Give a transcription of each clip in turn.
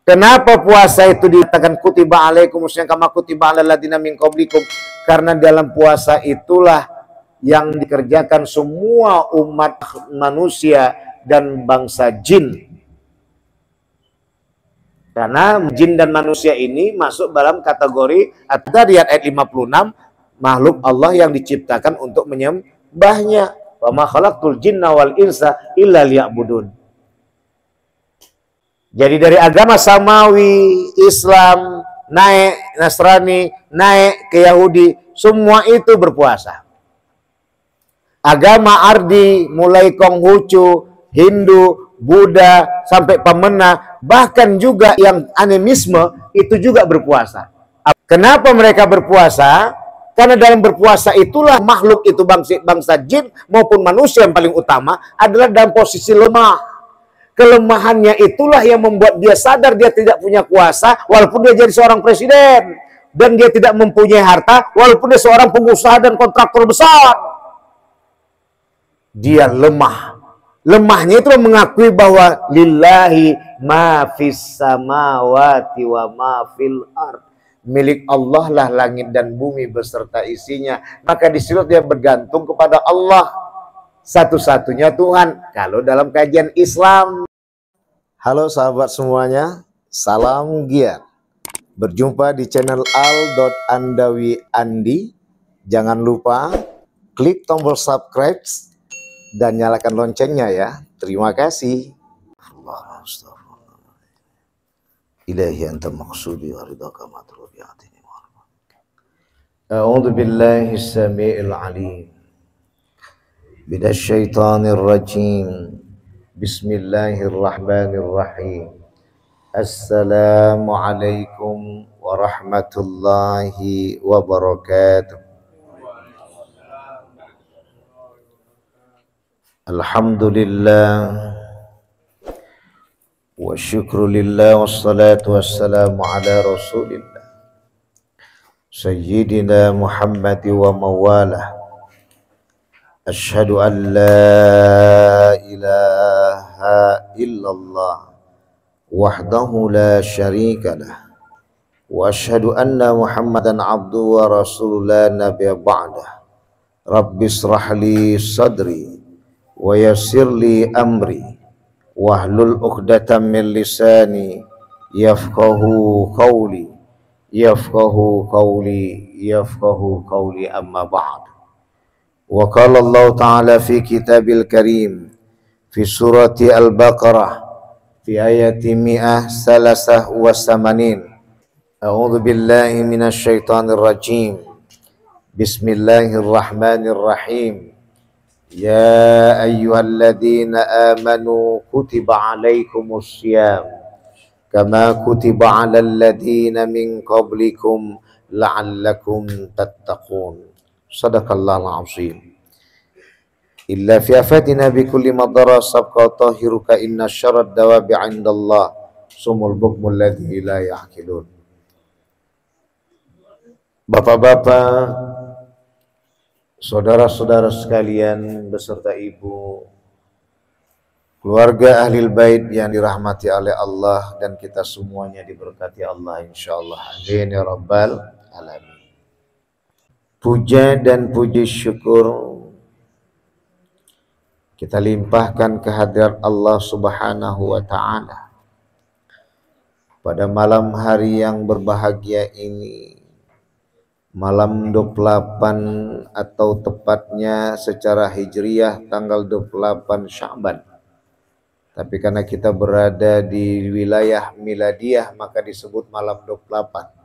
Kenapa puasa itu dikatakan kutiba alaikum kama kutiba alal ladzina min qablikum? Karena dalam puasa itulah yang dikerjakan semua umat manusia dan bangsa jin. Karena jin dan manusia ini masuk dalam kategori At-Dzariyat ayat 56, makhluk Allah yang diciptakan untuk menyembahnya. Wa ma khalaqtul jinna wal insa illa liya'budun. Jadi dari agama Samawi, Islam, naik Nasrani, naik ke Yahudi, semua itu berpuasa. Agama Ardi, mulai Konghucu, Hindu, Buddha, sampai Pamena, bahkan juga yang animisme, itu juga berpuasa. Kenapa mereka berpuasa? Karena dalam berpuasa itulah makhluk itu bangsa jin maupun manusia yang paling utama adalah dalam posisi lemah. Kelemahannya itulah yang membuat dia sadar dia tidak punya kuasa walaupun dia jadi seorang presiden, dan dia tidak mempunyai harta walaupun dia seorang pengusaha dan kontraktor besar. Dia lemah. Lemahnya itu mengakui bahwa lillahi ma fis samawati wa ma fil ard. Milik Allah lah langit dan bumi beserta isinya. Maka di situ dia bergantung kepada Allah, satu-satunya Tuhan. Kalau dalam kajian Islam. Halo sahabat semuanya, salam giat. Berjumpa di channel Al.Andawi Andi. Jangan lupa klik tombol subscribe dan nyalakan loncengnya ya. Terima kasih. Ilahi anta maqsudi wa ridhaka matlubi atini wa a'udzu billahi as-sami'il 'alim minasy syaithanir rajim. Bismillahirrahmanirrahim. Assalamualaikum warahmatullahi wabarakatuh. Alhamdulillah wa syukrulillah wassalatu wassalamu ala rasulillah sayyidina Muhammad wa mawalah. Asyhadu an la ilaha illallah wahdahu la syarika lah wa asyhadu anna Muhammadan abduhu wa rasulullah nabiyya ba'dah. Rabbi israh li sadri wa yassir li amri wahlul 'uqdatam min lisani yafqahu qawli amma ba'd. Wa qala Allah Ta'ala fi kitabil karim fi surati Al-Baqarah fi ayati 183. A'udzu billahi minasy syaithanir rajim. Bismillahirrahmanirrahim. Ya ayyuhalladzina amanu kutiba alaikumus syiyam kama kutiba alal ladzina min qablikum la'allakum tattaqun. Sadaqallahul azim. Illa fi afatina bi kulli madara sabqa tahiruka inna syarrad dawabi 'indallah sumul bukmul ladzi la ya'qilun. Bapak-bapak, saudara-saudara sekalian beserta ibu, keluarga Ahlul Bait yang dirahmati oleh Allah dan kita semuanya diberkati Allah insyaallah. Amin ya rabbal alamin. Puja dan puji syukur kita limpahkan kehadirat Allah Subhanahu wa Ta'ala pada malam hari yang berbahagia ini, malam 28 atau tepatnya secara hijriyah tanggal 28 Sya'ban. Tapi karena kita berada di wilayah miladiyah maka disebut malam 28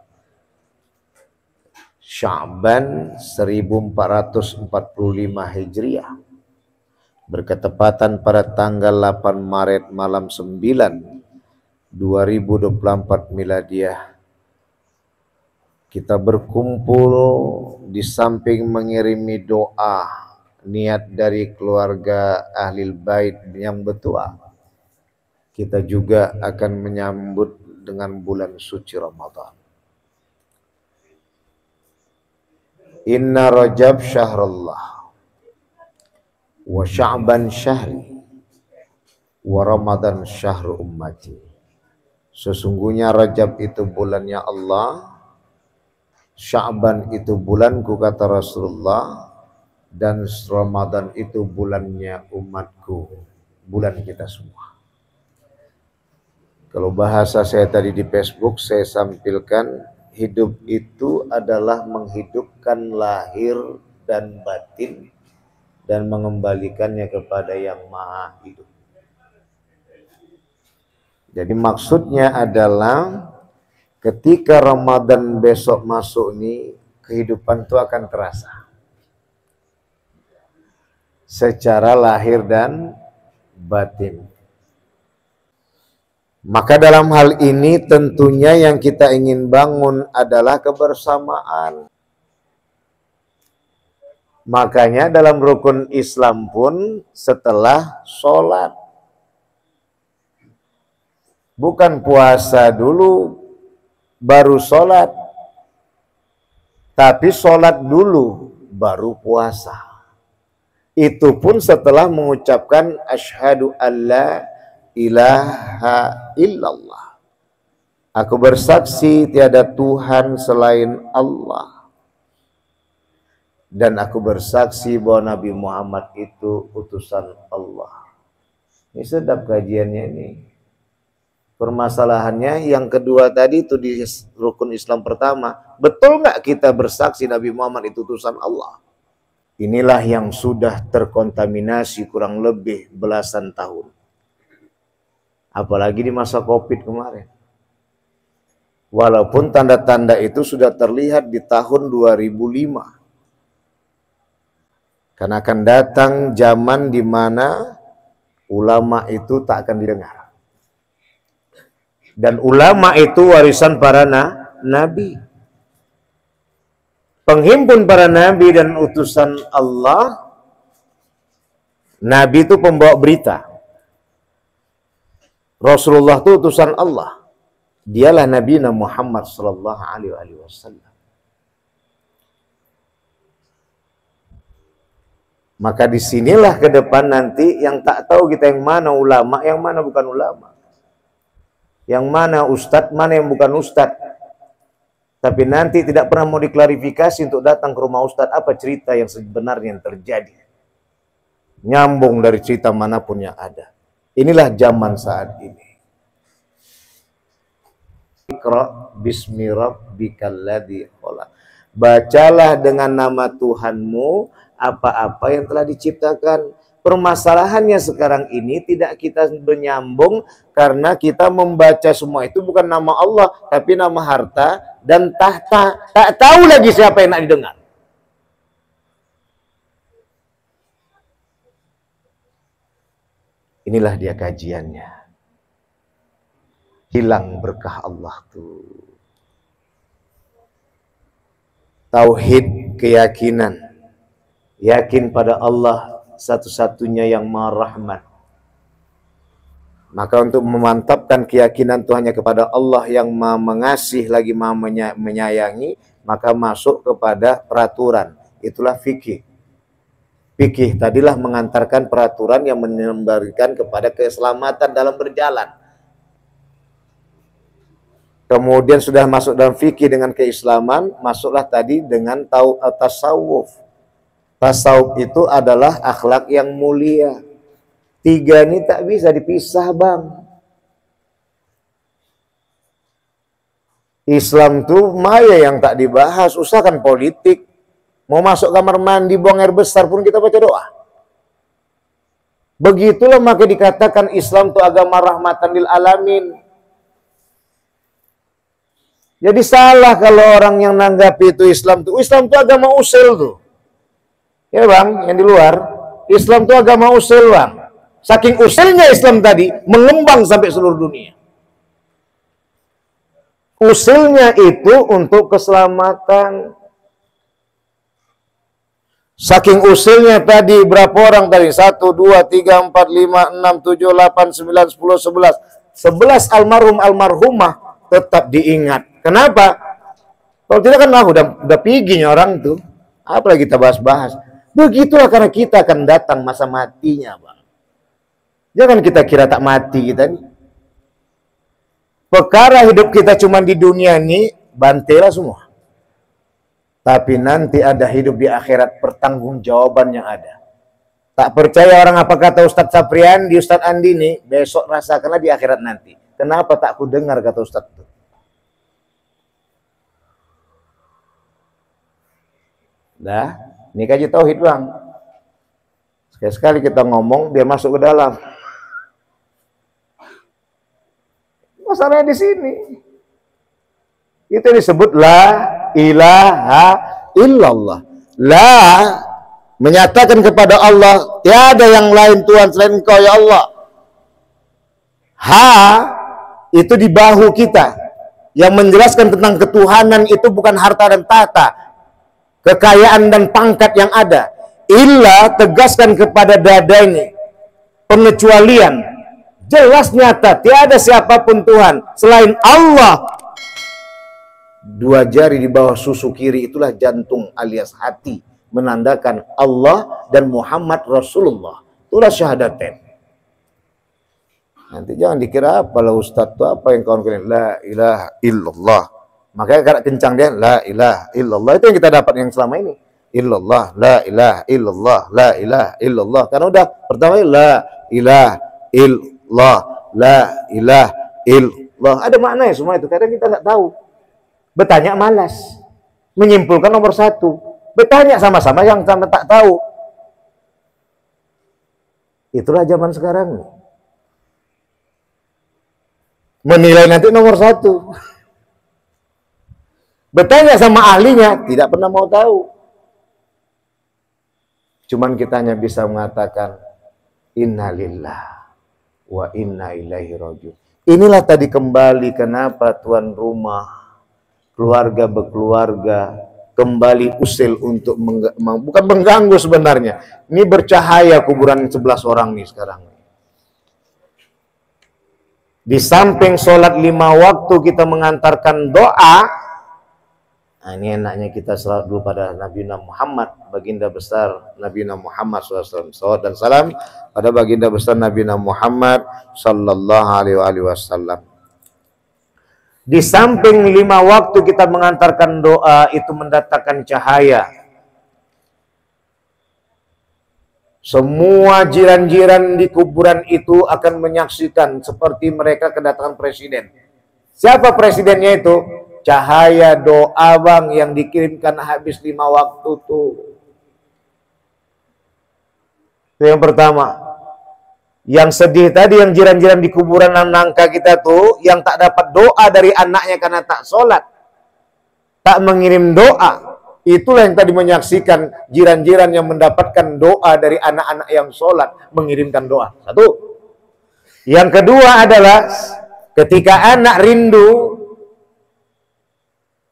Sya'ban 1445 Hijriah, berketepatan pada tanggal 8 Maret malam 9 2024 Miladiah. Kita berkumpul di samping mengirimi doa niat dari keluarga Ahlul Bait yang bertua, kita juga akan menyambut dengan bulan suci Ramadan. Inna Rajab syahrullah wa Sya'ban syahri wa Ramadan syahru ummati. Sesungguhnya Rajab itu bulannya Allah, Sya'ban itu bulanku kata Rasulullah, dan Ramadan itu bulannya umatku, bulan kita semua. Kalau bahasa saya tadi di Facebook, saya sampilkan hidup itu adalah menghidupkan lahir dan batin dan mengembalikannya kepada yang maha hidup. Jadi maksudnya adalah ketika Ramadan besok masuk nih, kehidupan itu akan terasa secara lahir dan batin. Maka dalam hal ini tentunya yang kita ingin bangun adalah kebersamaan. Makanya dalam rukun Islam pun setelah sholat, bukan puasa dulu baru sholat, tapi sholat dulu baru puasa. Itu pun setelah mengucapkan asyhadu alla ilaha illallah. Aku bersaksi tiada Tuhan selain Allah. Dan aku bersaksi bahwa Nabi Muhammad itu utusan Allah. Ini sedap kajiannya ini. Permasalahannya yang kedua tadi itu di rukun Islam pertama. Betul nggak kita bersaksi Nabi Muhammad itu utusan Allah? Inilah yang sudah terkontaminasi kurang lebih belasan tahun. Apalagi di masa Covid kemarin. Walaupun tanda-tanda itu sudah terlihat di tahun 2005. Karena akan datang zaman di mana ulama itu tak akan didengar. Dan ulama itu warisan para nabi. Penghimpun para nabi dan utusan Allah. Nabi itu pembawa berita. Rasulullah itu utusan Allah. Dialah Nabi Muhammad sallallahu alaihi wasallam. Maka disinilah ke depan nanti yang tak tahu kita yang mana ulama, yang mana bukan ulama. Yang mana ustadz, mana yang bukan ustadz. Tapi nanti tidak pernah mau diklarifikasi untuk datang ke rumah ustadz apa cerita yang sebenarnya yang terjadi. Nyambung dari cerita manapun yang ada. Inilah zaman saat ini. Iqra bismi rabbikal ladzi khalaq. Bacalah dengan nama Tuhanmu apa-apa yang telah diciptakan. Permasalahannya sekarang ini tidak kita menyambung karena kita membaca semua itu bukan nama Allah, tapi nama harta dan tahta. Tak tahu lagi siapa yang nak didengar. Inilah dia kajiannya. Hilang berkah Allah tuh. Tauhid keyakinan. Yakin pada Allah satu-satunya yang Maha Rahman. Maka untuk memantapkan keyakinan itu hanya kepada Allah yang Maha Mengasih lagi Maha Menyayangi, maka masuk kepada peraturan. Itulah fikih. Fikih tadilah mengantarkan peraturan yang memberikan kepada keselamatan dalam berjalan. Kemudian sudah masuk dalam fikih dengan keislaman, masuklah tadi dengan tasawuf. Tasawuf itu adalah akhlak yang mulia. Tiga ini tak bisa dipisah, Bang. Islam tuh maya yang tak dibahas, usahakan politik. Mau masuk kamar mandi, buang air besar pun kita baca doa. Begitulah maka dikatakan Islam itu agama rahmatan lil alamin. Jadi salah kalau orang yang nanggapi itu Islam tuh agama usil tuh. Ya Bang, yang di luar, Islam itu agama usil Bang. Saking usilnya Islam tadi, mengembang sampai seluruh dunia. Usilnya itu untuk keselamatan. Saking usilnya tadi, berapa orang tadi? 1, 2, 3, 4, 5, 6, 7, 8, 9, 10, 11. 11 almarhumah tetap diingat. Kenapa? Kalau tidak kan udah piginya orang tuh. Apalagi kita bahas-bahas. Begitulah karena kita akan datang masa matinya, Bang. Jangan kita kira tak mati kita nih. Perkara hidup kita cuma di dunia ini, bantela semua. Tapi nanti ada hidup di akhirat, pertanggungjawaban yang ada. Tak percaya orang apa kata Ustadz Sapriandi, Ustadz Andini, besok rasakanlah di akhirat nanti. Kenapa tak ku dengar kata Ustadz itu? Dah, ini kaji tauhid bang. Sekali-sekali kita ngomong biar masuk ke dalam. Masalahnya di sini. Itu disebut la ilaha illallah. La menyatakan kepada Allah tiada yang lain Tuhan selain Engkau ya Allah. Ha itu di bahu kita yang menjelaskan tentang ketuhanan itu bukan harta dan tahta, kekayaan dan pangkat yang ada. Illa tegaskan kepada dada ini pengecualian jelas nyata tiada siapapun Tuhan selain Allah. Dua jari di bawah susu kiri itulah jantung alias hati, menandakan Allah dan Muhammad Rasulullah. Itulah syahadatain. Nanti jangan dikira apalah Ustadz itu apa yang kawan-kawan la ilaha illallah. Makanya karena kencang dia la ilaha illallah, itu yang kita dapat yang selama ini. Illallah, la ilaha illallah, la ilaha illallah. Karena udah pertama la ilaha illallah, la ilaha illallah. Ada maknanya semua itu. Kadang kita nggak tahu. Bertanya malas. Menyimpulkan nomor satu. Bertanya sama-sama yang sama tak tahu. Itulah zaman sekarang. Menilai nanti nomor satu. Bertanya sama ahlinya, tidak pernah mau tahu. Cuman kita hanya bisa mengatakan innalillah wa inna ilaihi rajiun. Inilah tadi kembali kenapa tuan rumah, keluarga berkeluarga, kembali usil untuk bukan mengganggu sebenarnya. Ini bercahaya kuburan 11 orang nih sekarang. Di samping sholat 5 waktu kita mengantarkan doa. Nah, ini enaknya kita salat dulu pada Nabi Muhammad, baginda besar Nabi Muhammad SAW. Salawat dan salam pada baginda besar Nabi Muhammad Sallallahu Alaihi Wasallam. Di samping 5 waktu kita mengantarkan doa itu mendatangkan cahaya. Semua jiran-jiran di kuburan itu akan menyaksikan seperti mereka kedatangan presiden. Siapa presidennya itu? Cahaya doa bang yang dikirimkan habis 5 waktu tuh. Itu yang pertama. Yang sedih tadi yang jiran-jiran di kuburan nangka kita tuh, yang tak dapat doa dari anaknya karena tak sholat, tak mengirim doa. Itulah yang tadi menyaksikan jiran-jiran yang mendapatkan doa dari anak-anak yang sholat, mengirimkan doa. Satu. Yang kedua adalah ketika anak rindu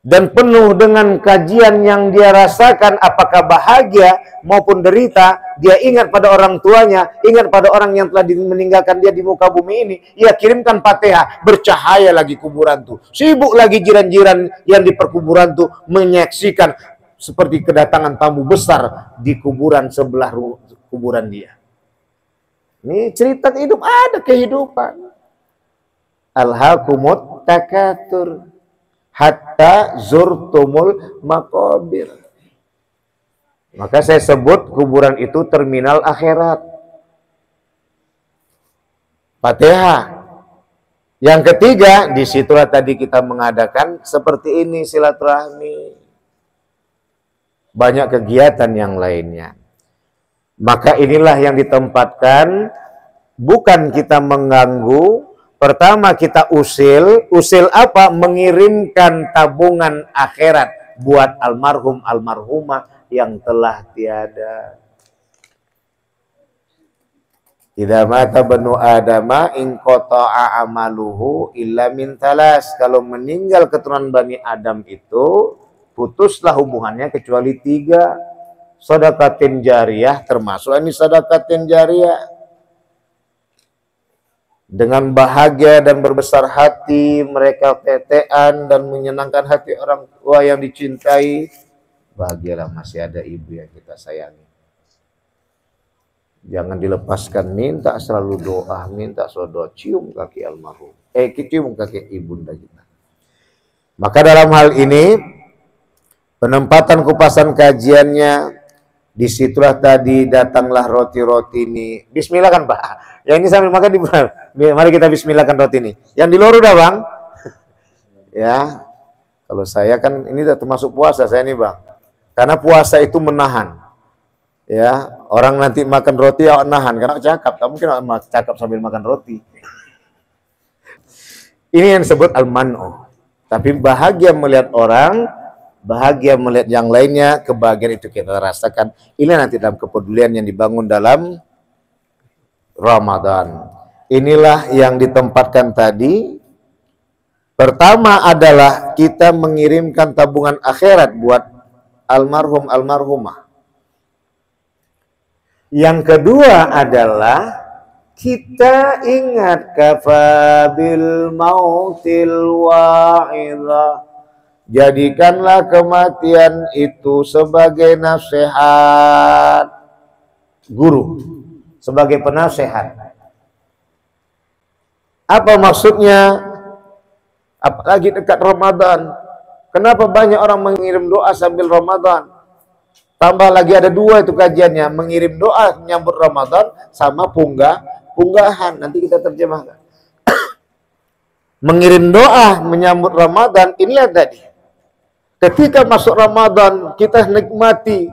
dan penuh dengan kajian yang dia rasakan, apakah bahagia maupun derita, dia ingat pada orang tuanya, ingat pada orang yang telah meninggalkan dia di muka bumi ini, ia kirimkan Fatihah, bercahaya lagi kuburan tuh. Sibuk lagi jiran-jiran yang di perkuburan tuh menyaksikan seperti kedatangan tamu besar di kuburan sebelah kuburan dia. Ini cerita hidup, ada kehidupan. Alhaakumut takatsur hatta zurtumul maqabir. Maka saya sebut kuburan itu terminal akhirat. Fatihah. Yang ketiga, disitulah tadi kita mengadakan seperti ini silaturahmi. Banyak kegiatan yang lainnya. Maka inilah yang ditempatkan, bukan kita mengganggu. Pertama kita usil apa? Mengirimkan tabungan akhirat buat almarhum almarhumah yang telah tiada. Idza mata banu adama in qata'a amaluhu illa min talas. Kalau meninggal keturunan Bani Adam itu putuslah hubungannya kecuali 3. Sedekatin jariyah, termasuk ini sedekatin jariyah. Dengan bahagia dan berbesar hati mereka tetean dan menyenangkan hati orang tua yang dicintai. Bahagialah masih ada ibu yang kita sayangi. Jangan dilepaskan, minta selalu doa, minta selalu doa, cium kaki almarhum. Cium kaki ibunda kita. Maka dalam hal ini, penempatan kupasan kajiannya, disitulah tadi datanglah roti-roti ini. Bismillah kan Pak? Yang ini sambil makan, mari kita bismillahkan roti ini. Yang di luar udah Bang? Ya, kalau saya kan ini termasuk puasa saya nih Bang. Karena puasa itu menahan. Ya, orang nanti makan roti ya nahan karena cakap. Kamu mungkin cakap sambil makan roti. Ini yang disebut al-man'u. Tapi bahagia melihat orang, bahagia melihat yang lainnya, kebahagiaan itu kita rasakan. Ini nanti dalam kepedulian yang dibangun dalam Ramadan. Inilah yang ditempatkan tadi. Pertama adalah kita mengirimkan tabungan akhirat buat almarhum almarhumah. Yang kedua adalah kita ingat kafabil mautil wa'idha. Jadikanlah kematian itu sebagai nasihat guru, sebagai penasehat. Apa maksudnya? Apalagi dekat Ramadan. Kenapa banyak orang mengirim doa sambil Ramadan? Tambah lagi ada dua itu kajiannya, mengirim doa menyambut Ramadan sama punggahan. Nanti kita terjemahkan. Mengirim doa menyambut Ramadan, inilah tadi. Ketika masuk Ramadan, kita nikmati.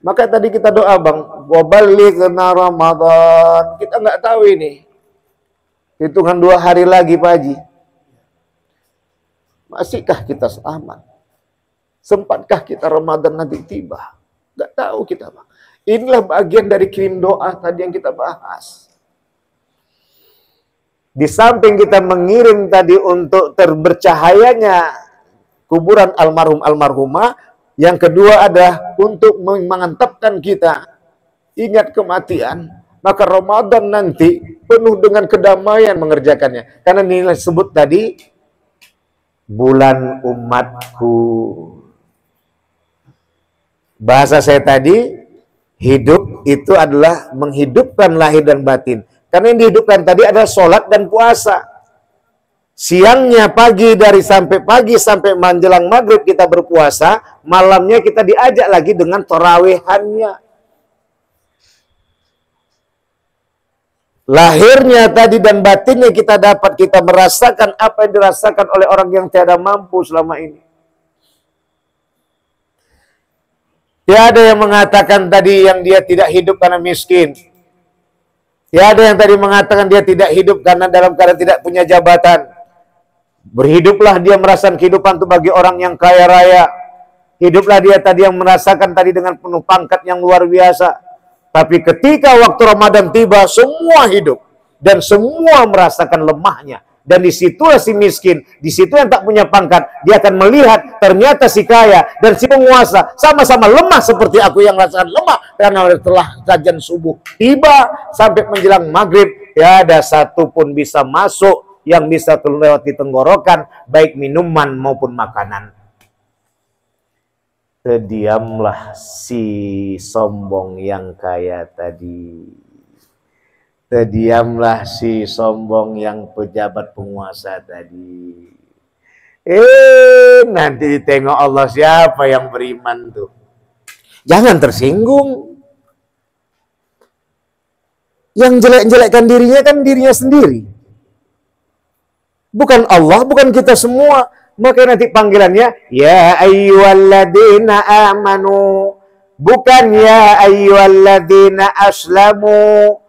Maka tadi kita doa Bang, wabalighna Ramadan. Kita nggak tahu ini. Hitungan 2 hari lagi Pak Haji. Masihkah kita selamat? Sempatkah kita Ramadan nanti tiba? Nggak tahu kita Bang. Inilah bagian dari kirim doa tadi yang kita bahas. Di samping kita mengirim tadi untuk terbercahayanya kuburan almarhum almarhumah, yang kedua adalah untuk mengantapkan kita ingat kematian. Maka Ramadan nanti penuh dengan kedamaian mengerjakannya. Karena nilai sebut tadi bulan umatku. Bahasa saya tadi, hidup itu adalah menghidupkan lahir dan batin. Karena yang dihidupkan tadi adalah sholat dan puasa. Siangnya pagi sampai menjelang maghrib kita berpuasa, malamnya kita diajak lagi dengan tarawehannya. Lahirnya tadi dan batinnya kita dapat, kita merasakan apa yang dirasakan oleh orang yang tiada mampu selama ini. Tiada yang mengatakan tadi yang dia tidak hidup karena miskin. Tiada yang tadi mengatakan dia tidak hidup karena dalam keadaan tidak punya jabatan. Berhiduplah dia merasakan kehidupan itu bagi orang yang kaya raya. Hiduplah dia tadi yang merasakan tadi dengan penuh pangkat yang luar biasa. Tapi ketika waktu Ramadan tiba, semua hidup. Dan semua merasakan lemahnya. Dan disitulah si miskin, disitu yang tak punya pangkat, dia akan melihat ternyata si kaya dan si penguasa sama-sama lemah seperti aku yang rasakan lemah karena telah kajian subuh tiba sampai menjelang maghrib, ya ada satu pun bisa masuk yang bisa melewati tenggorokan, baik minuman maupun makanan. Terdiamlah si sombong yang kaya tadi. Terdiamlah si sombong yang pejabat penguasa tadi. Nanti ditengok Allah siapa yang beriman tuh. Jangan tersinggung. Yang jelek-jelekkan dirinya kan dirinya sendiri. Bukan Allah, bukan kita semua. Maka nanti panggilannya, ya ayyuhalladzina amanu. Bukan ya ayyuhalladzina aslamu.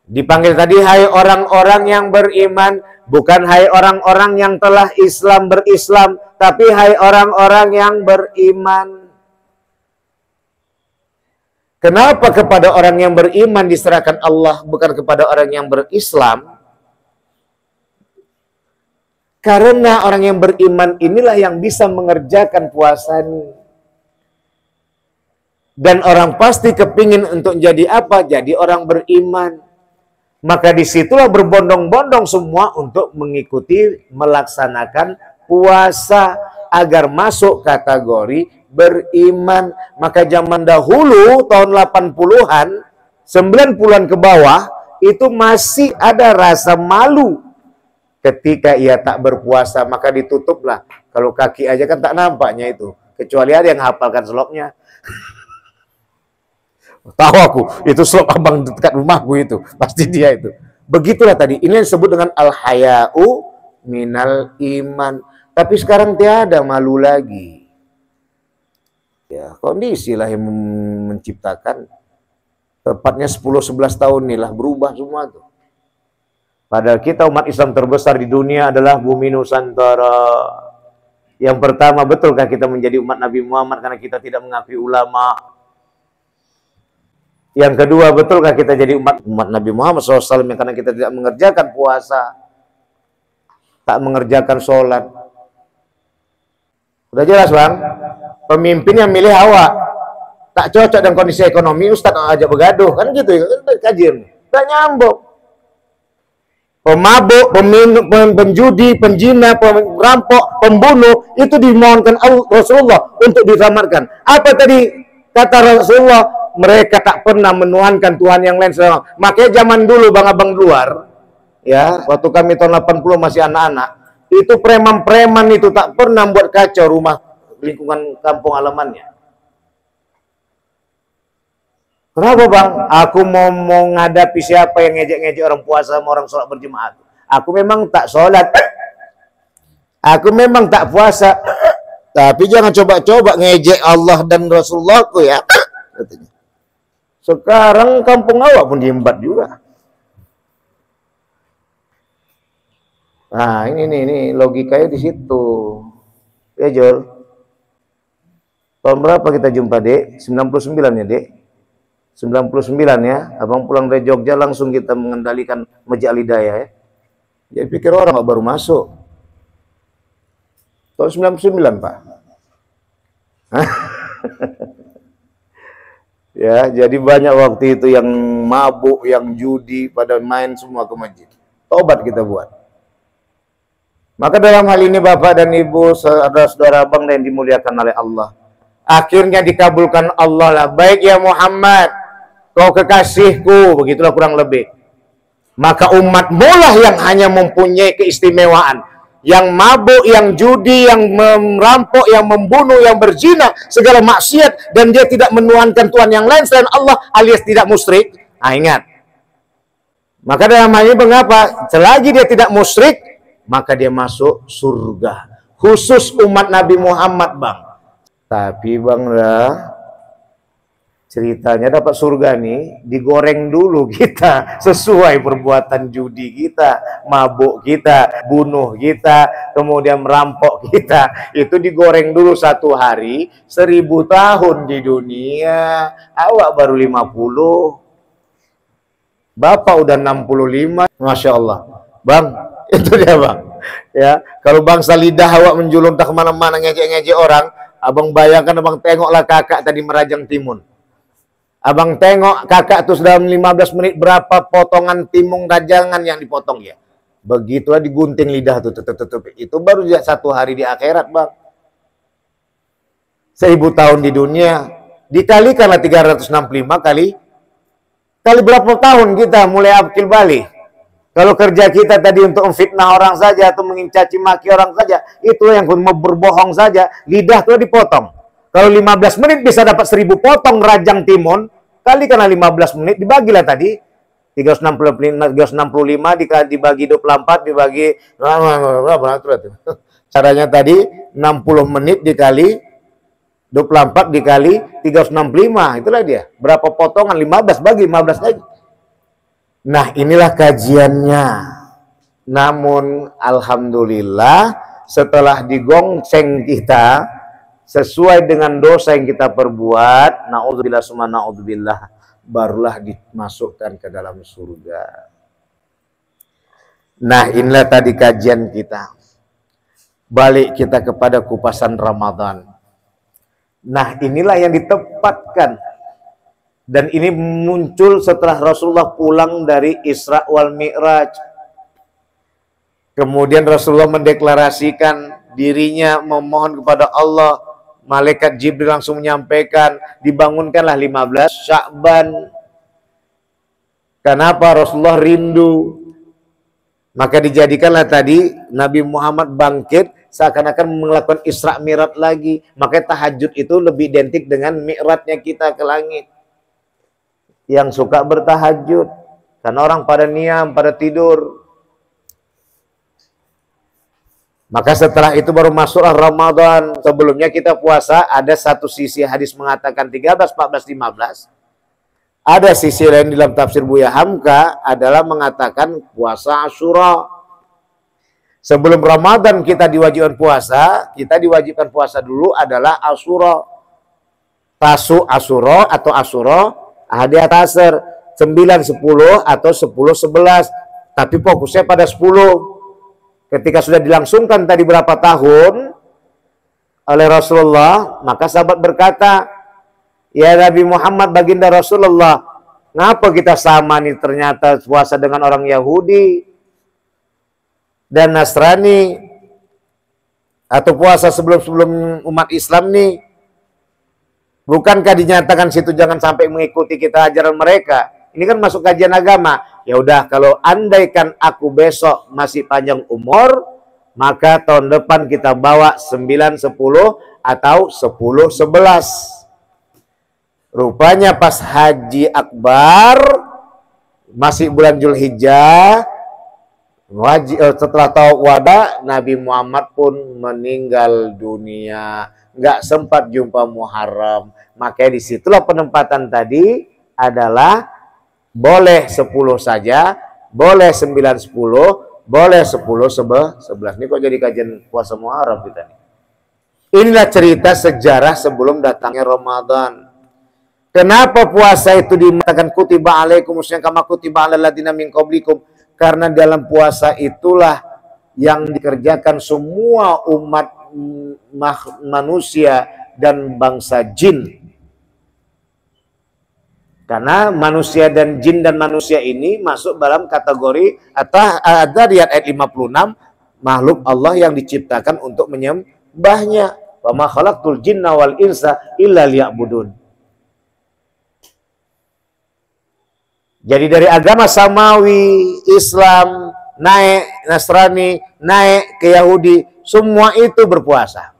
Dipanggil tadi, hai orang-orang yang beriman. Bukan hai orang-orang yang telah Islam berislam. Tapi hai orang-orang yang beriman. Kenapa kepada orang yang beriman diserahkan Allah, bukan kepada orang yang berislam? Karena orang yang beriman inilah yang bisa mengerjakan puasa ini. Dan orang pasti kepingin untuk jadi apa? Jadi orang beriman. Maka disitulah berbondong-bondong semua untuk mengikuti, melaksanakan puasa agar masuk kategori beriman. Maka zaman dahulu tahun 80-an 90-an ke bawah itu masih ada rasa malu ketika ia tak berpuasa, maka ditutuplah. Kalau kaki aja kan tak nampaknya itu, kecuali ada yang hafalkan sloknya. Tahu aku, itu slok abang dekat rumahku itu, pasti dia itu. Begitulah tadi, ini disebut dengan al-haya'u minal iman. Tapi sekarang tiada malu lagi. Ya, kondisi lah yang menciptakan. Tepatnya 10-11 tahun inilah berubah semua tuh. Padahal kita umat Islam terbesar di dunia adalah bumi Nusantara. Yang pertama, betulkah kita menjadi umat Nabi Muhammad karena kita tidak mengakui ulama? Yang kedua, betulkah kita jadi umat Nabi Muhammad SAW karena kita tidak mengerjakan puasa, tak mengerjakan sholat? Udah jelas bang, pemimpin yang milih awak, tak cocok dengan kondisi ekonomi, Ustadz ajak begaduh, kan gitu ya, kajian, tak nyambung. Pemabuk, peminum, penjudi, penjina, perampok, pembunuh, itu dimohonkan Rasulullah untuk diselamatkan. Apa tadi kata Rasulullah? Mereka tak pernah menuhankan Tuhan yang lain. Makanya zaman dulu bang abang luar, ya, waktu kami tahun 80 masih anak-anak, itu preman-preman itu tak pernah buat kacau rumah lingkungan kampung halamannya. Kenapa bang? Aku mau menghadapi siapa yang ngejek-ngejek orang puasa sama orang sholat berjemaah. Aku memang tak sholat, aku memang tak puasa, tapi jangan coba-coba ngejek Allah dan Rasulullahku ya. Sekarang kampung awak pun diembat juga. Nah ini logikanya di situ. Ya Jol. Tahun berapa kita jumpa dek? 99 ya dek? 99 ya, abang pulang dari Jogja langsung kita mengendalikan Masjid Al-Hidayah ya. Jadi pikir orang baru masuk. Tahun 99 Pak. Ya, jadi banyak waktu itu yang mabuk, yang judi, pada main semua ke masjid. Tobat kita buat. Maka dalam hal ini Bapak dan Ibu, saudara-saudara abang yang dimuliakan oleh Allah, akhirnya dikabulkan Allah lah. Baik ya Muhammad, kau kekasihku, begitulah kurang lebih. Maka umatmu lah yang hanya mempunyai keistimewaan. Yang mabuk, yang judi, yang merampok, yang membunuh, yang berzina, segala maksiat, dan dia tidak menuhankan Tuhan yang lain selain Allah, alias tidak musyrik. Nah ingat. Maka dalam hal ini mengapa? Selagi dia tidak musyrik, maka dia masuk surga. Khusus umat Nabi Muhammad bang. Tapi bang lah, ceritanya dapat surga nih, digoreng dulu kita sesuai perbuatan judi kita, mabuk kita, bunuh kita, kemudian merampok kita. Itu digoreng dulu 1 hari, 1000 tahun di dunia. Awak baru 50, Bapak udah 65, Masya Allah. Bang, itu dia bang. Ya, kalau bangsa lidah awak menjulur tak kemana-mana ngejek-ngejek orang, abang bayangkan, abang tengoklah kakak tadi merajang timun. Abang tengok kakak terus dalam 15 menit berapa potongan timun rajangan yang dipotong ya. Begitulah digunting lidah tuh. Itu baru 1 hari di akhirat bang. 1000 tahun di dunia dikalikanlah 365 kali berapa tahun kita mulai akil balik. Kalau kerja kita tadi untuk memfitnah orang saja atau mencaci maki orang saja, itu yang mau berbohong saja, lidah tuh dipotong. Kalau 15 menit bisa dapat 1000 potong rajang timun, kali karena 15 menit dibagilah tadi 365 dibagi 24 dibagi caranya tadi 60 menit dikali 24 dikali 365, itulah dia berapa potongan, 15 bagi 15 lagi. Nah inilah kajiannya. Namun alhamdulillah setelah digongseng kita sesuai dengan dosa yang kita perbuat, naudzubillah summa naudzubillah, barulah dimasukkan ke dalam surga. Nah inilah tadi kajian kita. Balik kita kepada kupasan Ramadan. Nah inilah yang ditempatkan. Dan ini muncul setelah Rasulullah pulang dari Isra wal Mi'raj. Kemudian Rasulullah mendeklarasikan dirinya memohon kepada Allah. Malaikat Jibril langsung menyampaikan, dibangunkanlah 15 Sya'ban. Kenapa Rasulullah rindu? Maka dijadikanlah tadi Nabi Muhammad bangkit seakan-akan melakukan Isra Mi'raj lagi. Maka tahajud itu lebih identik dengan mi'rajnya kita ke langit. Yang suka bertahajud, karena orang pada niam, pada tidur. Maka setelah itu baru masuklah Ramadan. Sebelumnya kita puasa, ada satu sisi hadis mengatakan 13, 14, 15. Ada sisi lain dalam tafsir Buya Hamka adalah mengatakan puasa Asyura. Sebelum Ramadan kita diwajibkan puasa dulu adalah Asyura. Tasu Asyura atau Asyura, Ahadi Atasar, 9, 10 atau 10, 11. Tapi fokusnya pada 10. Ketika sudah dilangsungkan tadi berapa tahun oleh Rasulullah, maka sahabat berkata, ya Nabi Muhammad baginda Rasulullah, ngapa kita sama nih ternyata puasa dengan orang Yahudi dan Nasrani atau puasa sebelum umat Islam nih? Bukankah dinyatakan situ jangan sampai mengikuti kita ajaran mereka? Ini kan masuk kajian agama. Ya udah, kalau andaikan aku besok masih panjang umur, maka tahun depan kita bawa 9, 10 atau 10, 11. Rupanya pas Haji Akbar, masih bulan Zulhijjah, setelah tahu wada, Nabi Muhammad pun meninggal dunia. Nggak sempat jumpa Muharram. Makanya disitulah penempatan tadi adalah boleh 10 saja, boleh 9, 10, boleh 10, 11. Ini kok jadi kajian puasa Muharram kita nih. Inilah cerita sejarah sebelum datangnya Ramadan. Kenapa puasa itu dimatakan kutiba alaikumusya kama kutiba alal ladzina min qablikum? Karena dalam puasa itulah yang dikerjakan semua umat manusia dan bangsa jin. Karena manusia dan jin dan manusia ini masuk dalam kategori atau ada riwayat ayat 56 makhluk Allah yang diciptakan untuk menyembahnya. Wa ma khalaqtul jinna wal insa illa liya'budun. Jadi dari agama Samawi, Islam, naik Nasrani, naik ke Yahudi, semua itu berpuasa.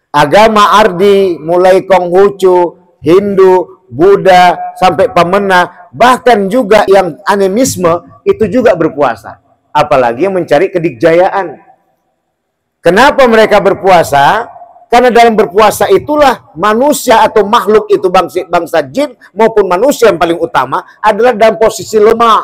Agama Ardi, mulai Konghucu, Hindu, Buddha, sampai Pamena, bahkan juga yang animisme, itu juga berpuasa. Apalagi yang mencari kedikjayaan. Kenapa mereka berpuasa? Karena dalam berpuasa itulah manusia atau makhluk itu bangsa jin maupun manusia yang paling utama adalah dalam posisi lemah.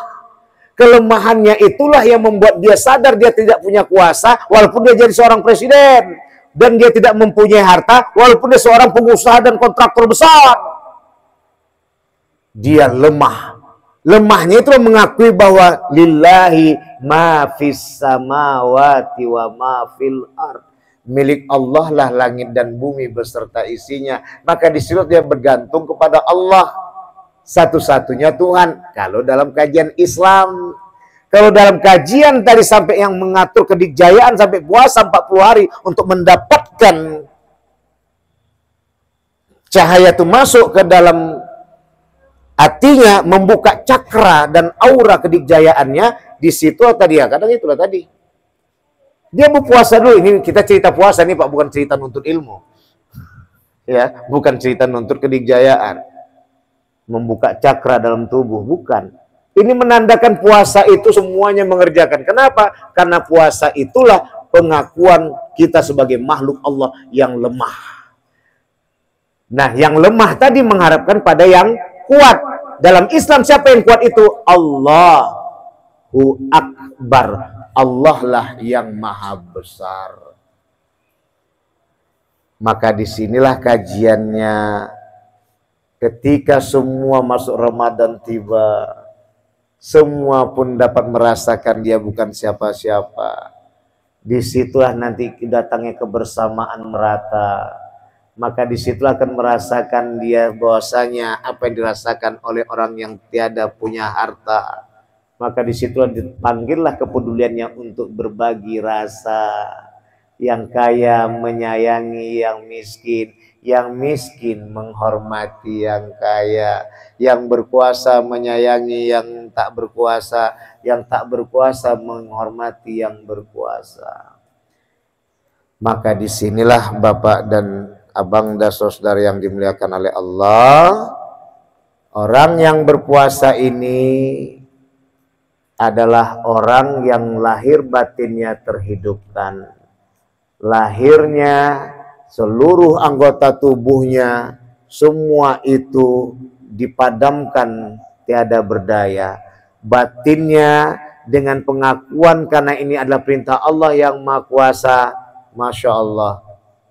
Kelemahannya itulah yang membuat dia sadar dia tidak punya kuasa walaupun dia jadi seorang presiden. Dan dia tidak mempunyai harta walaupun dia seorang pengusaha dan kontraktor besar. Dia lemah. Lemahnya itu mengakui bahwa lillahi ma fis samawati wa ma fil ard. Milik Allah lah langit dan bumi beserta isinya. Maka disuruh dia bergantung kepada Allah. Satu-satunya Tuhan. Kalau dalam kajian Islam. Kalau dalam kajian tadi sampai yang mengatur kedikjayaan sampai puasa 40 hari untuk mendapatkan cahaya itu masuk ke dalam hatinya, membuka cakra dan aura kedikjayaannya, di situ tadi ya, kadang itulah tadi. Dia berpuasa dulu. Ini kita cerita puasa nih Pak, bukan cerita nuntut ilmu. Ya, bukan cerita nuntut kedikjayaan. Membuka cakra dalam tubuh, bukan. Ini menandakan puasa itu semuanya mengerjakan. Kenapa? Karena puasa itulah pengakuan kita sebagai makhluk Allah yang lemah. Nah, yang lemah tadi mengharapkan pada yang kuat. Dalam Islam siapa yang kuat itu? Allahu Akbar. Allah lah yang maha besar. Maka disinilah kajiannya. Ketika semua masuk Ramadan tiba, semua pun dapat merasakan dia bukan siapa-siapa. Disitulah nanti datangnya kebersamaan merata. Maka disitulah akan merasakan dia bahwasanya apa yang dirasakan oleh orang yang tiada punya harta. Maka disitulah dipanggillah kepeduliannya untuk berbagi rasa. Yang kaya menyayangi yang miskin, yang miskin menghormati yang kaya, yang berkuasa menyayangi yang tak berkuasa, yang tak berkuasa menghormati yang berkuasa. Maka disinilah Bapak dan Abang dan saudara yang dimuliakan oleh Allah, orang yang berpuasa ini adalah orang yang lahir batinnya terhidupkan. Lahirnya, seluruh anggota tubuhnya, semua itu dipadamkan tiada berdaya. Batinnya dengan pengakuan karena ini adalah perintah Allah yang Maha Kuasa. Masya Allah,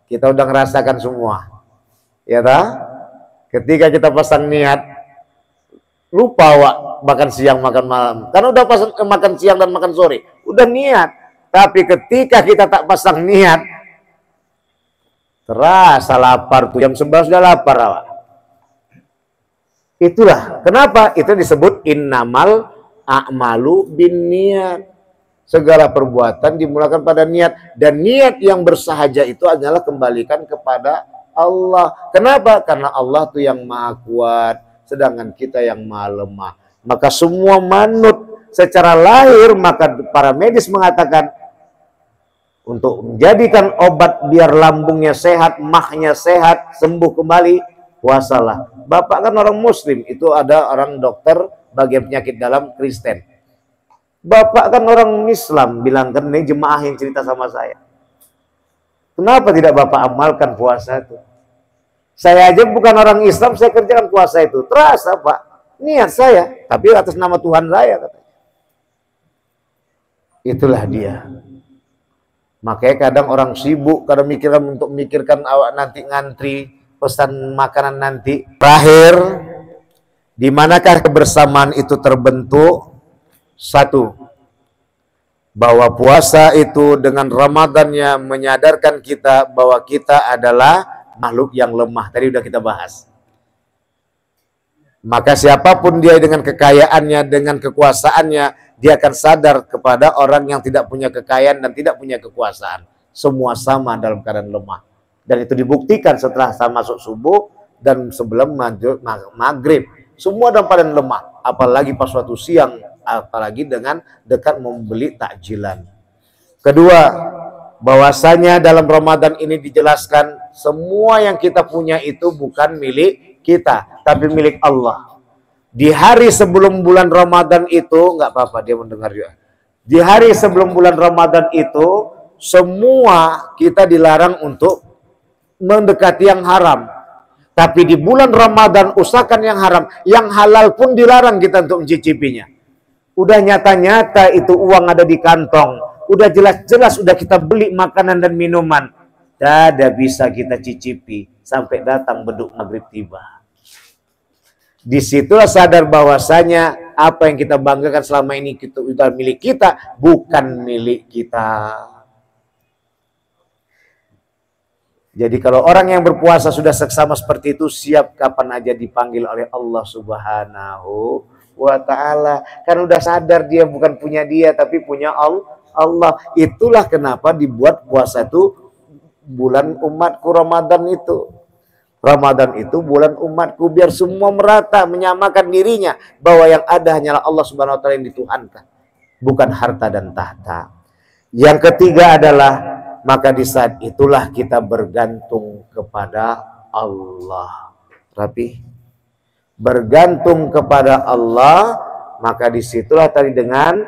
kita udah ngerasakan semua, ya tak? Ketika kita pasang niat, lupa makan siang makan malam, karena udah pasang makan siang dan makan sore, udah niat. Tapi ketika kita tak pasang niat, terasa lapar tuh, jam 11 sudah lapar awak. Itulah kenapa itu disebut innamal a'malu binniyat. Segala perbuatan dimulakan pada niat, dan niat yang bersahaja itu adalah kembalikan kepada Allah. Kenapa? Karena Allah tuh yang Maha Kuat, sedangkan kita yang Maha Lemah. Maka semua manut secara lahir, maka para medis mengatakan untuk menjadikan obat biar lambungnya sehat, mahnya sehat, sembuh kembali, puasalah. Bapak kan orang Muslim, itu ada orang dokter bagian penyakit dalam Kristen. Bapak kan orang Islam, bilang kan ini jemaah yang cerita sama saya. Kenapa tidak Bapak amalkan puasa itu? Saya aja bukan orang Islam, saya kerjakan puasa itu. Terasa Pak, niat saya, tapi atas nama Tuhan saya katanya. Itulah dia. Makanya kadang orang sibuk, kadang mikirkan awak nanti ngantri, pesan makanan nanti. Terakhir, di manakah kebersamaan itu terbentuk? Satu, bahwa puasa itu dengan Ramadannya menyadarkan kita bahwa kita adalah makhluk yang lemah. Tadi udah kita bahas. Maka siapapun dia dengan kekayaannya, dengan kekuasaannya, dia akan sadar kepada orang yang tidak punya kekayaan dan tidak punya kekuasaan. Semua sama dalam keadaan lemah. Dan itu dibuktikan setelah masuk subuh dan sebelum maghrib. Semua dalam keadaan lemah. Apalagi pas suatu siang, apalagi dengan dekat membeli takjilan. Kedua, bahwasanya dalam Ramadan ini dijelaskan semua yang kita punya itu bukan milik kita, tapi milik Allah. Di hari sebelum bulan Ramadan itu, nggak apa-apa dia mendengar juga. Di hari sebelum bulan Ramadan itu, semua kita dilarang untuk mendekati yang haram. Tapi di bulan Ramadan usahakan yang haram, yang halal pun dilarang kita untuk mencicipinya. Udah nyata-nyata itu uang ada di kantong. Udah jelas-jelas udah kita beli makanan dan minuman. Tidak bisa kita cicipi sampai datang beduk maghrib tiba. Disitulah sadar bahwasanya apa yang kita banggakan selama ini itu udah milik kita, bukan milik kita. Jadi kalau orang yang berpuasa sudah seksama seperti itu, siap kapan aja dipanggil oleh Allah Subhanahu wa ta'ala. Kan udah sadar dia bukan punya dia, tapi punya Allah. Itulah kenapa dibuat puasa itu bulan umatku. Ramadan itu bulan umatku, biar semua merata menyamakan dirinya bahwa yang ada hanyalah Allah Subhanahu wa ta'ala yang dituhankan, bukan harta dan tahta. Yang ketiga adalah maka di saat itulah kita bergantung kepada Allah. Rapi. Bergantung kepada Allah, maka disitulah tadi dengan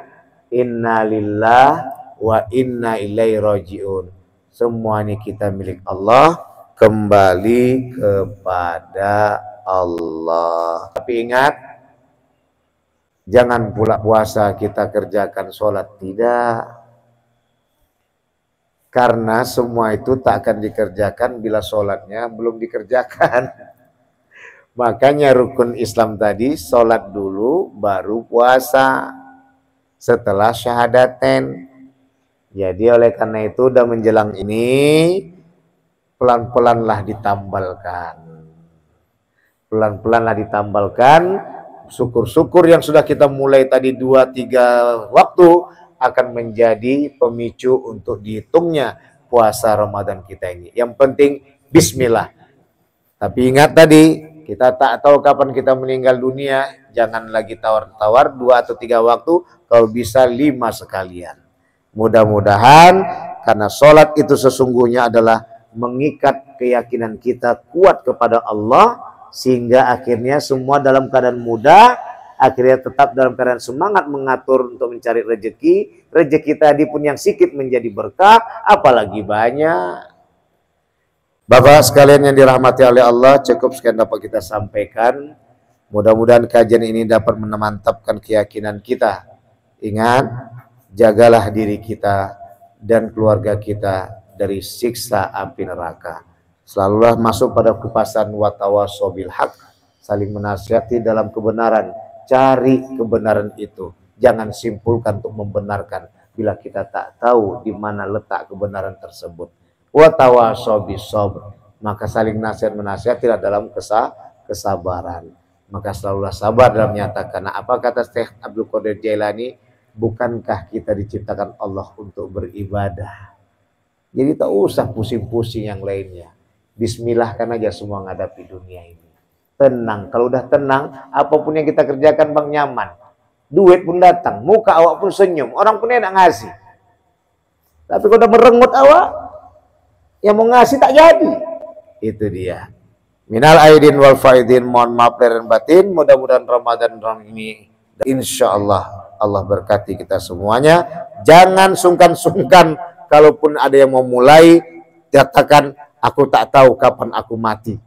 innalillah wa inna ilaihi rajiun. Semua ini kita milik Allah, kembali kepada Allah. Tapi ingat, jangan pula puasa kita kerjakan sholat, tidak. Karena semua itu tak akan dikerjakan bila sholatnya belum dikerjakan. Makanya rukun Islam tadi, sholat dulu baru puasa. Setelah syahadaten. Jadi oleh karena itu udah menjelang ini, pelan-pelanlah ditambalkan. Pelan-pelanlah ditambalkan. Syukur-syukur yang sudah kita mulai tadi 2-3 waktu akan menjadi pemicu untuk dihitungnya puasa Ramadan kita ini. Yang penting bismillah. Tapi ingat tadi, kita tak tahu kapan kita meninggal dunia. Jangan lagi tawar-tawar 2 atau 3 waktu, kalau bisa 5 sekalian. Mudah-mudahan karena sholat itu sesungguhnya adalah mengikat keyakinan kita kuat kepada Allah, sehingga akhirnya semua dalam keadaan mudah, akhirnya tetap dalam keadaan semangat mengatur untuk mencari rezeki. Rezeki tadi pun yang sedikit menjadi berkah, apalagi banyak. Bapak sekalian yang dirahmati oleh Allah, cukup sekian dapat kita sampaikan. Mudah-mudahan kajian ini dapat memantapkan keyakinan kita. Ingat, jagalah diri kita dan keluarga kita dari siksa api neraka. Selalulah masuk pada kupasan watawasaw bil haq, saling menasihati dalam kebenaran. Cari kebenaran itu. Jangan simpulkan untuk membenarkan bila kita tak tahu di mana letak kebenaran tersebut. Watawasaw bis sabr, maka saling nasihat menasihati dalam kesabaran. Maka selalulah sabar dalam menyatakan. Nah, apa kata Syekh Abdul Qadir Jailani? Bukankah kita diciptakan Allah untuk beribadah? Jadi tak usah pusing-pusing yang lainnya. Bismillahkan aja semua menghadapi dunia ini. Tenang. Kalau udah tenang, apapun yang kita kerjakan bang nyaman. Duit pun datang, muka awak pun senyum, orang pun enak ngasih. Tapi kalau udah merengut awak, yang mau ngasih tak jadi. Itu dia. Minal aidin wal faidin, mohon maaf lahir dan batin. Mudah-mudahan Ramadan ini insya Allah berkati kita semuanya. Jangan sungkan-sungkan, kalaupun ada yang mau mulai, katakan aku tak tahu kapan aku mati.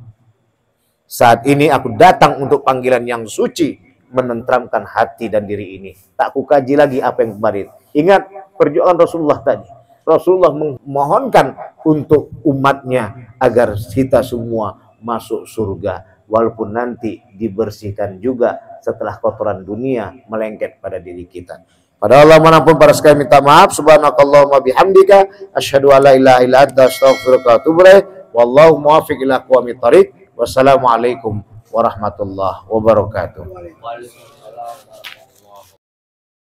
Saat ini aku datang untuk panggilan yang suci, menenteramkan hati dan diri ini. Tak ku kaji lagi apa yang kemarin. Ingat perjuangan Rasulullah tadi. Rasulullah memohonkan untuk umatnya agar kita semua masuk surga, walaupun nanti dibersihkan juga setelah kotoran dunia melengket pada diri kita. Pada Allah manapun para sekalian minta maaf. Subhanakallahumma bihamdika asyhadu alla ilaha illa anta astaghfiruka wa atubu ilaik. Wallahu muwaffiq ila aqwamit thoriq. Wassalamualaikum warahmatullahi wabarakatuh.